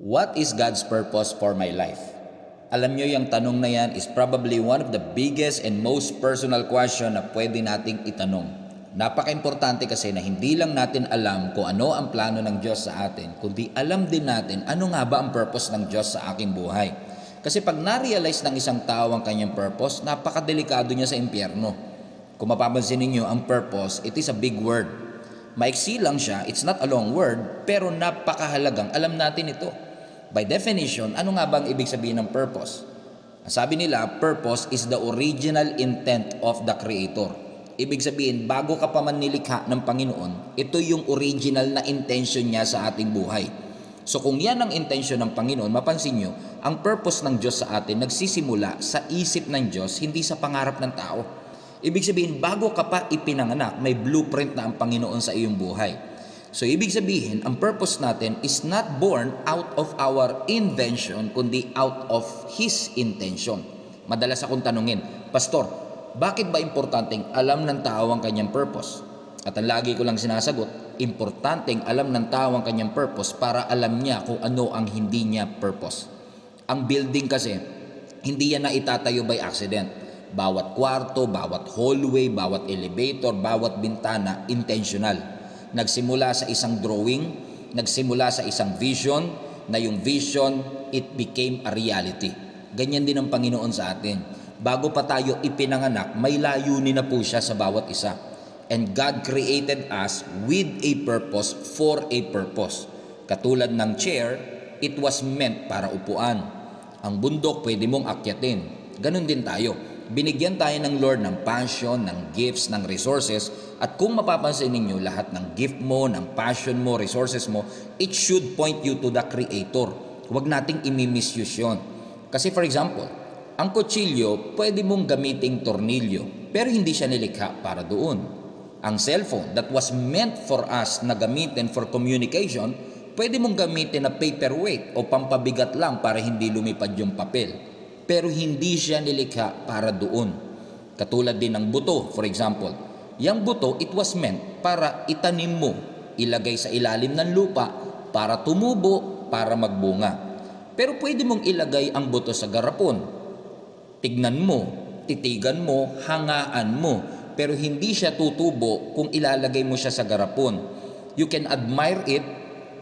What is God's purpose for my life? Alam nyo, yung tanong na yan is probably one of the biggest and most personal question na pwede nating itanong. Napaka-importante kasi na hindi lang natin alam kung ano ang plano ng Diyos sa atin, kundi alam din natin ano nga ba ang purpose ng Diyos sa aking buhay. Kasi pag na-realize ng isang tao ang kanyang purpose, napakadelikado niya sa impyerno. Kung mapapansin ninyo, ang purpose, it is a big word. Maiksi lang siya, it's not a long word, pero napakahalagang alam natin ito. By definition, ano nga ba ang ibig sabihin ng purpose? Sabi nila, purpose is the original intent of the Creator. Ibig sabihin, bago ka pa man nilikha ng Panginoon, ito yung original na intention niya sa ating buhay. So kung yan ang intention ng Panginoon, mapansin nyo, ang purpose ng Diyos sa atin nagsisimula sa isip ng Diyos, hindi sa pangarap ng tao. Ibig sabihin, bago ka pa ipinanganak, may blueprint na ang Panginoon sa iyong buhay. So, ibig sabihin, ang purpose natin is not born out of our invention, kundi out of His intention. Madalas akong tanungin, Pastor, bakit ba importanteng alam ng tao ang kanyang purpose? At ang lagi ko lang sinasagot, importanteng alam ng tao ang kanyang purpose para alam niya kung ano ang hindi niya purpose. Ang building kasi, hindi yan na itatayo by accident. Bawat kwarto, bawat hallway, bawat elevator, bawat bintana, intentional. Nagsimula sa isang drawing, nagsimula sa isang vision, na yung vision, it became a reality. Ganyan din ang Panginoon sa atin. Bago pa tayo ipinanganak, may layunin na po siya sa bawat isa. And God created us with a purpose, for a purpose. Katulad ng chair, it was meant para upuan. Ang bundok pwede mong akyatin. Ganon din tayo. Binigyan tayo ng Lord ng passion, ng gifts, ng resources, at kung mapapansin ninyo lahat ng gift mo, ng passion mo, resources mo, it should point you to the Creator. Huwag nating imi-misuse yun. Kasi for example, ang kutsilyo, pwede mong gamiting tornilyo, pero hindi siya nilikha para doon. Ang cellphone that was meant for us na gamitin for communication, pwede mong gamitin na paperweight o pampabigat lang para hindi lumipad yung papel. Pero hindi siya nilikha para doon. Katulad din ng buto, for example. Yang buto, it was meant para itanim mo, ilagay sa ilalim ng lupa, para tumubo, para magbunga. Pero pwede mong ilagay ang buto sa garapon. Tignan mo, titigan mo, hangaan mo, pero hindi siya tutubo kung ilalagay mo siya sa garapon. You can admire it,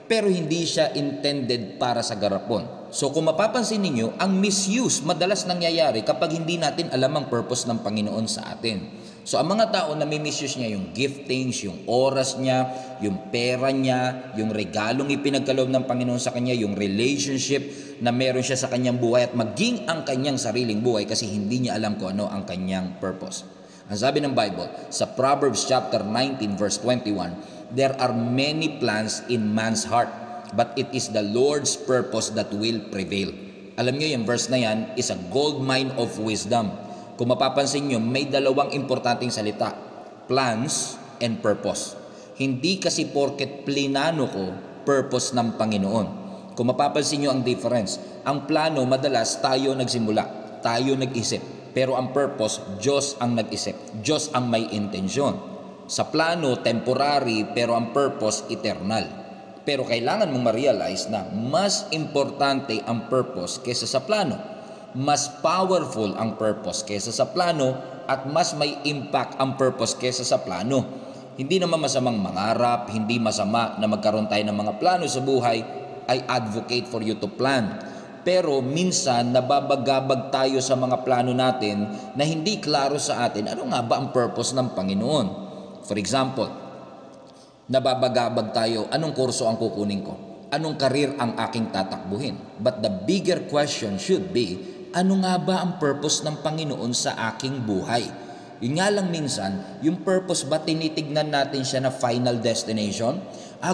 pero hindi siya intended para sa garapon. So kung mapapansin ninyo, ang misuse madalas nangyayari kapag hindi natin alam ang purpose ng Panginoon sa atin. So ang mga tao na may misuse niya yung giftings, yung oras niya, yung pera niya, yung regalong ipinagkaloob ng Panginoon sa kanya, yung relationship na meron siya sa kanyang buhay at maging ang kanyang sariling buhay kasi hindi niya alam kung ano ang kanyang purpose. Ang sabi ng Bible, sa Proverbs chapter 19 verse 21, there are many plans in man's heart, but it is the Lord's purpose that will prevail. Alam nyo, yung verse na yan is a gold mine of wisdom. Kung mapapansin nyo, may dalawang importanteng salita, plans and purpose. Hindi kasi porket plinano ko, purpose ng Panginoon. Kung mapapansin nyo ang difference, ang plano madalas tayo nagsimula, tayo nag-isip. Pero ang purpose, Diyos ang nag-isip, Diyos ang may intensyon. Sa plano, temporary, pero ang purpose, eternal. Pero kailangan mong ma-realize na mas importante ang purpose kaysa sa plano. Mas powerful ang purpose kaysa sa plano at mas may impact ang purpose kaysa sa plano. Hindi naman masamang mangarap, hindi masama na magkaroon tayo ng mga plano sa buhay. I advocate for you to plan. Pero minsan nababagabag tayo sa mga plano natin na hindi klaro sa atin ano nga ba ang purpose ng Panginoon. For example, nababagabag tayo, anong kurso ang kukunin ko? Anong karir ang aking tatakbuhin? But the bigger question should be, ano nga ba ang purpose ng Panginoon sa aking buhay? Yun nga lang minsan, yung purpose ba tinitignan natin siya na final destination?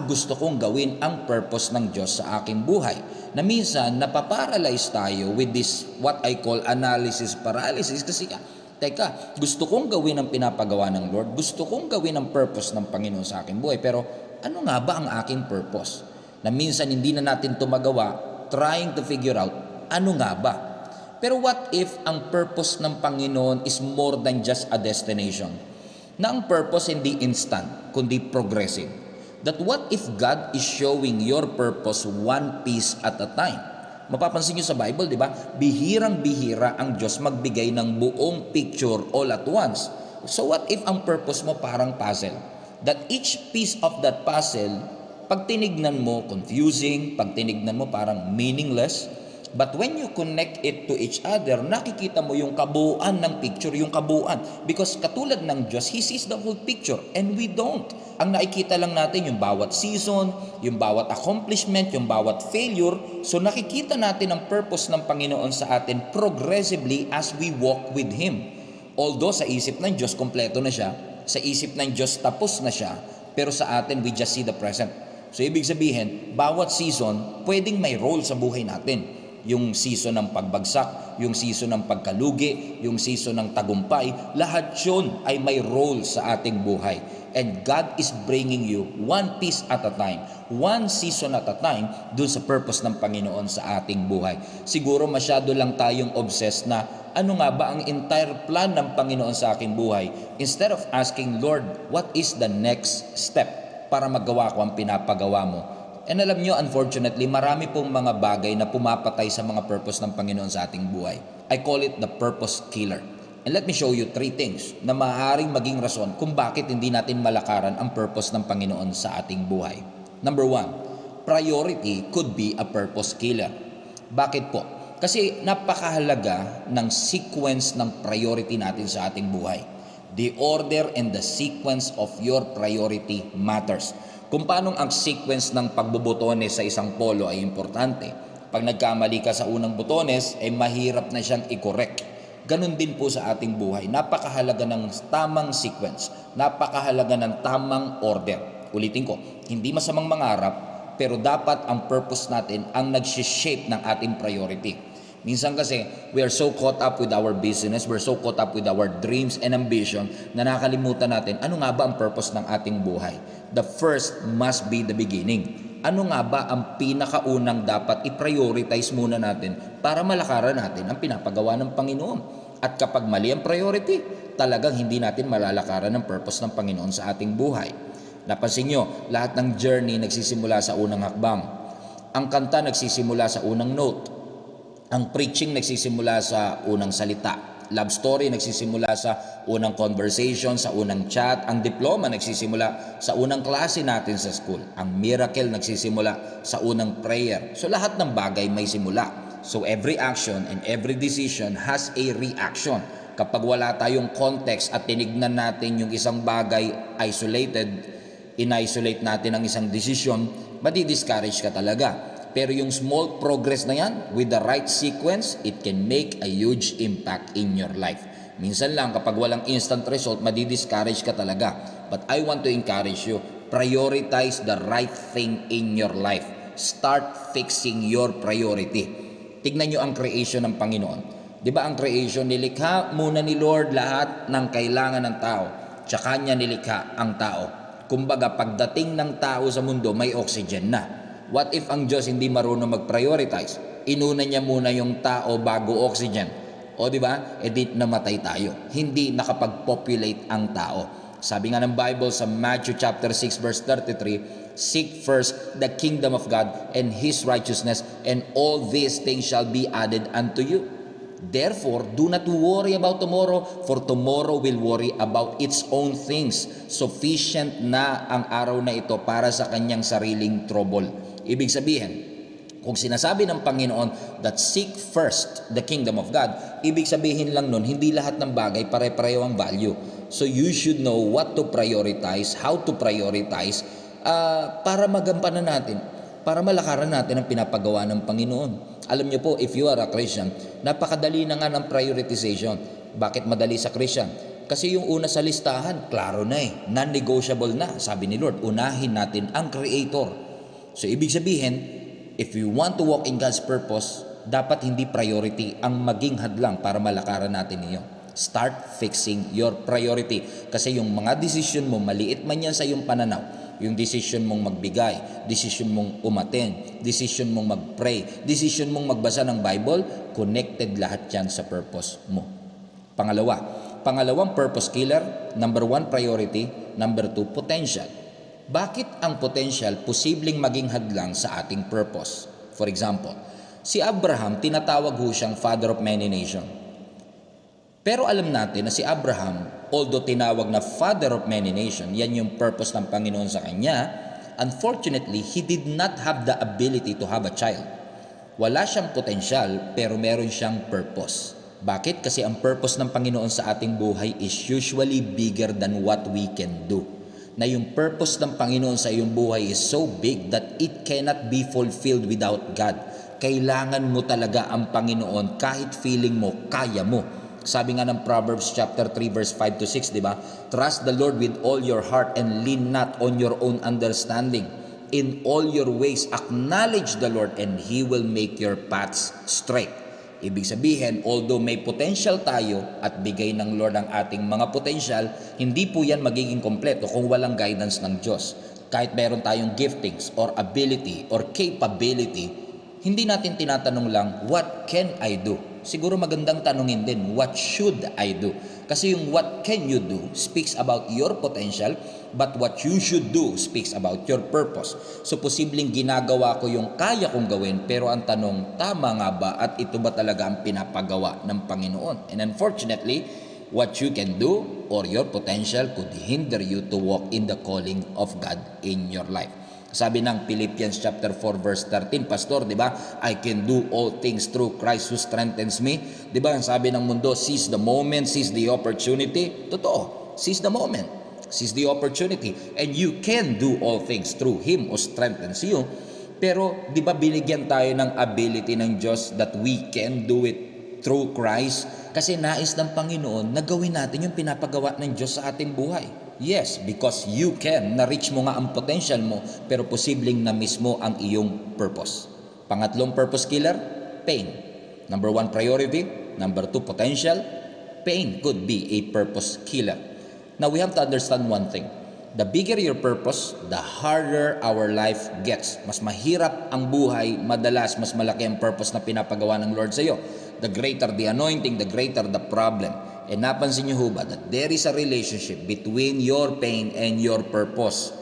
Gusto kong gawin ang purpose ng Diyos sa aking buhay. Na minsan, napaparalyze tayo with this, what I call analysis paralysis. Kasi teka, gusto kong gawin ang pinapagawa ng Lord, gusto kong gawin ang purpose ng Panginoon sa aking buhay, pero ano nga ba ang aking purpose? Na minsan hindi na natin ito magawa, trying to figure out, ano nga ba? Pero what if ang purpose ng Panginoon is more than just a destination? Na ang purpose hindi instant, kundi progressive. That what if God is showing your purpose one piece at a time? Mapapansin nyo sa Bible, di ba? Bihirang-bihira ang Diyos magbigay ng buong picture all at once. So what if ang purpose mo parang puzzle? That each piece of that puzzle, pag tinignan mo, confusing, pag tinignan mo parang meaningless, but when you connect it to each other, nakikita mo yung kabuuan ng picture, yung kabuuan. Because katulad ng Diyos, He sees the whole picture and we don't. Ang nakikita lang natin yung bawat season, yung bawat accomplishment, yung bawat failure. So nakikita natin ang purpose ng Panginoon sa atin progressively as we walk with Him. Although sa isip ng Diyos, kompleto na siya. Sa isip ng Diyos, tapos na siya. Pero sa atin, we just see the present. So ibig sabihin, bawat season, pwedeng may role sa buhay natin. Yung season ng pagbagsak, yung season ng pagkalugi, yung season ng tagumpay, lahat yun ay may role sa ating buhay. And God is bringing you one piece at a time, one season at a time, dun sa purpose ng Panginoon sa ating buhay. Siguro masyado lang tayong obsessed na ano nga ba ang entire plan ng Panginoon sa aking buhay, instead of asking, Lord, what is the next step para magawa ko ang pinapagawa mo? And alam nyo, unfortunately, marami pong mga bagay na pumapatay sa mga purpose ng Panginoon sa ating buhay. I call it the purpose killer. And let me show you 3 things na maaaring maging rason kung bakit hindi natin malakaran ang purpose ng Panginoon sa ating buhay. Number 1, priority could be a purpose killer. Bakit po? Kasi napakahalaga ng sequence ng priority natin sa ating buhay. The order and the sequence of your priority matters. Kung paano ang sequence ng pagbobotones sa isang polo ay importante. Pag nagkamali ka sa unang botones, ay mahirap na siyang i-correct. Ganon din po sa ating buhay. Napakahalaga ng tamang sequence. Napakahalaga ng tamang order. Ulitin ko, hindi masamang mangarap, pero dapat ang purpose natin ang nag-shape ng ating priority. Minsan kasi, we are so caught up with our business, we're so caught up with our dreams and ambition na nakalimutan natin ano nga ba ang purpose ng ating buhay. The first must be the beginning. Ano nga ba ang pinakaunang dapat i-prioritize muna natin para malakaran natin ang pinapagawa ng Panginoon? At kapag mali ang priority, talagang hindi natin malalakaran ang purpose ng Panginoon sa ating buhay. Napansin nyo, lahat ng journey nagsisimula sa unang hakbang. Ang kanta nagsisimula sa unang note. Ang preaching nagsisimula sa unang salita. Love story nagsisimula sa unang conversation, sa unang chat. Ang diploma nagsisimula sa unang klase natin sa school. Ang miracle nagsisimula sa unang prayer. So lahat ng bagay may simula. So every action and every decision has a reaction. Kapag wala tayong context at tinignan natin yung isang bagay isolated, in-isolate natin ang isang decision, madi-discourage ka talaga. Pero yung small progress na yan, with the right sequence, it can make a huge impact in your life. Minsan lang, kapag walang instant result, madi-discourage ka talaga. But I want to encourage you, prioritize the right thing in your life. Start fixing your priority. Tignan nyo ang creation ng Panginoon. Di ba ang creation, nilikha muna ni Lord lahat ng kailangan ng tao. Tsaka niya nilikha ang tao. Kumbaga, pagdating ng tao sa mundo, may oxygen na. What if ang Diyos hindi marunong mag-prioritize? Inuna niya muna yung tao bago oxygen. O di ba? E di namatay tayo. Hindi nakapag-populate ang tao. Sabi nga ng Bible sa Matthew chapter 6 verse 33, seek first the kingdom of God and His righteousness, and all these things shall be added unto you. Therefore, do not worry about tomorrow, for tomorrow will worry about its own things. Sufficient na ang araw na ito para sa kanyang sariling trouble. Ibig sabihin, kung sinasabi ng Panginoon that seek first the kingdom of God, ibig sabihin lang nun, hindi lahat ng bagay pare-pareho ang value. So you should know what to prioritize, how to prioritize, para magampanan natin, para malakaran natin ang pinapagawa ng Panginoon. Alam niyo po, if you are a Christian, napakadali na nga ng prioritization. Bakit madali sa Christian? Kasi yung una sa listahan, klaro na non-negotiable na. Sabi ni Lord, unahin natin ang Creator. So ibig sabihin, if you want to walk in God's purpose, dapat hindi priority ang maging hadlang para malakaran natin niyo. Start fixing your priority. Kasi yung mga decision mo, maliit man yan sa iyong pananaw. Yung decision mong magbigay, decision mong umattend, decision mong mag-pray, decision mong magbasa ng Bible, connected lahat yan sa purpose mo. Pangalawang purpose killer, number 1, priority, number 2, potential. Bakit ang potential posibleng maging hadlang sa ating purpose? For example, si Abraham, tinatawag ho siyang father of many nations. Pero alam natin na si Abraham, although tinawag na father of many nations, yan yung purpose ng Panginoon sa kanya, unfortunately, he did not have the ability to have a child. Wala siyang potensyal, pero meron siyang purpose. Bakit? Kasi ang purpose ng Panginoon sa ating buhay is usually bigger than what we can do. Na yung purpose ng Panginoon sa iyong buhay is so big that it cannot be fulfilled without God. Kailangan mo talaga ang Panginoon kahit feeling mo, kaya mo. Sabi nga ng Proverbs chapter 3 verse 5 to 6, di ba? Trust the Lord with all your heart and lean not on your own understanding. In all your ways, acknowledge the Lord and He will make your paths straight. Ibig sabihin, although may potential tayo at bigay ng Lord ang ating mga potential, hindi po yan magiging kompleto kung walang guidance ng Diyos. Kahit meron tayong giftings or ability or capability, hindi natin tinatanong lang, what can I do? Siguro magandang tanungin din, what should I do? Kasi yung what can you do speaks about your potential, but what you should do speaks about your purpose. So posibleng ginagawa ko yung kaya kong gawin, pero ang tanong, tama nga ba at ito ba talaga ang pinapagawa ng Panginoon? And unfortunately, what you can do or your potential could hinder you to walk in the calling of God in your life. Sabi ng Philippians chapter 4 verse 13, Pastor, di ba? I can do all things through Christ who strengthens me. Di ba? Ang sabi ng mundo, seize the moment, seize the opportunity. Totoo, seize the moment, seize the opportunity. And you can do all things through Him who strengthens you. Pero, di ba binigyan tayo ng ability ng Diyos that we can do it through Christ? Kasi nais ng Panginoon na gawin natin yung pinapagawa ng Diyos sa ating buhay. Yes, because you can, na-reach mo nga ang potential mo, pero posibleng na-miss mo ang iyong purpose. Pangatlong purpose killer, pain. Number 1, priority. Number 2, potential. Pain could be a purpose killer. Now, we have to understand one thing. The bigger your purpose, the harder our life gets. Mas mahirap ang buhay, madalas mas malaki ang purpose na pinapagawa ng Lord sa iyo. The greater the anointing, the greater the problem. And napansin niyo ho ba that there is a relationship between your pain and your purpose.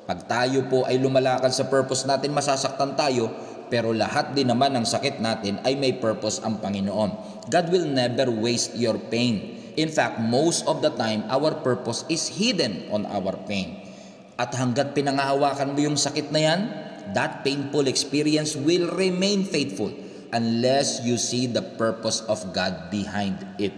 Pag tayo po ay lumalakad sa purpose natin, masasaktan tayo, pero lahat din naman ng sakit natin ay may purpose ang Panginoon. God will never waste your pain. In fact, most of the time, our purpose is hidden on our pain. At hanggat pinangahawakan mo yung sakit na yan, that painful experience will remain faithful unless you see the purpose of God behind it.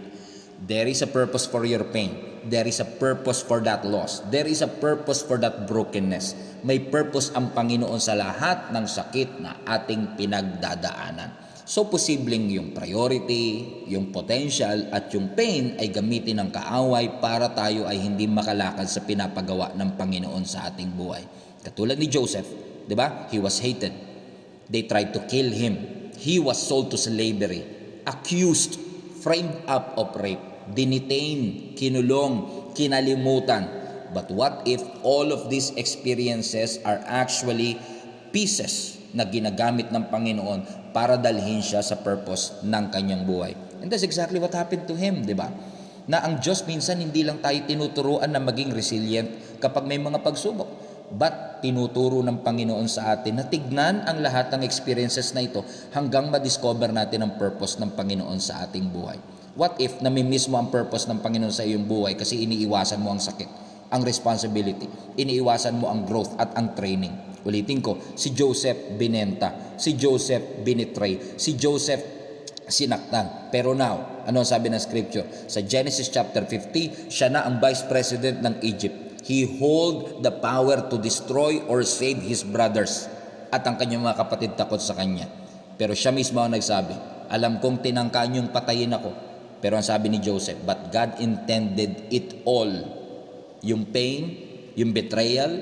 There is a purpose for your pain. There is a purpose for that loss. There is a purpose for that brokenness. May purpose ang Panginoon sa lahat ng sakit na ating pinagdadaanan. So, posibleng yung priority, yung potential, at yung pain ay gamitin ng kaaway para tayo ay hindi makalakad sa pinapagawa ng Panginoon sa ating buhay. Katulad ni Joseph, di ba? He was hated. They tried to kill him. He was sold to slavery, accused, framed up of rape, dinitain, kinulong, kinalimutan. But what if all of these experiences are actually pieces na ginagamit ng Panginoon para dalhin siya sa purpose ng kanyang buhay? And that's exactly what happened to him, di ba? Na ang Diyos minsan hindi lang tayo tinuturuan na maging resilient kapag may mga pagsubok. But tinuturo ng Panginoon sa atin na tignan ang lahat ng experiences na ito hanggang ma-discover natin ang purpose ng Panginoon sa ating buhay. What if namimiss mo ang purpose ng Panginoon sa iyong buhay kasi iniiwasan mo ang sakit, ang responsibility, iniiwasan mo ang growth at ang training? Ulitin ko, si Joseph binenta, si Joseph binitray, si Joseph sinaktan. Pero now, ano sabi ng scripture? Sa Genesis chapter 50, siya na ang vice president ng Egypt. He hold the power to destroy or save his brothers. At ang kanyang mga kapatid takot sa kanya. Pero siya mismo ang nagsabi, alam kong tinangka niyong patayin ako. Pero ang sabi ni Joseph, but God intended it all. Yung pain, yung betrayal,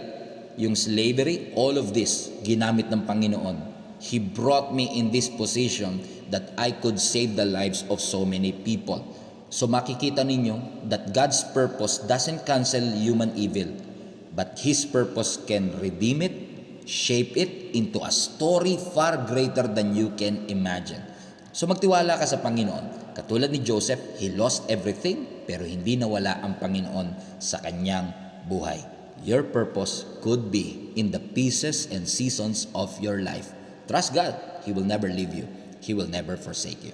yung slavery, all of this, ginamit ng Panginoon. He brought me in this position that I could save the lives of so many people. So makikita ninyo that God's purpose doesn't cancel human evil, but His purpose can redeem it, shape it into a story far greater than you can imagine. So magtiwala ka sa Panginoon. Katulad ni Joseph, he lost everything, pero hindi nawala ang Panginoon sa kanyang buhay. Your purpose could be in the pieces and seasons of your life. Trust God. He will never leave you. He will never forsake you.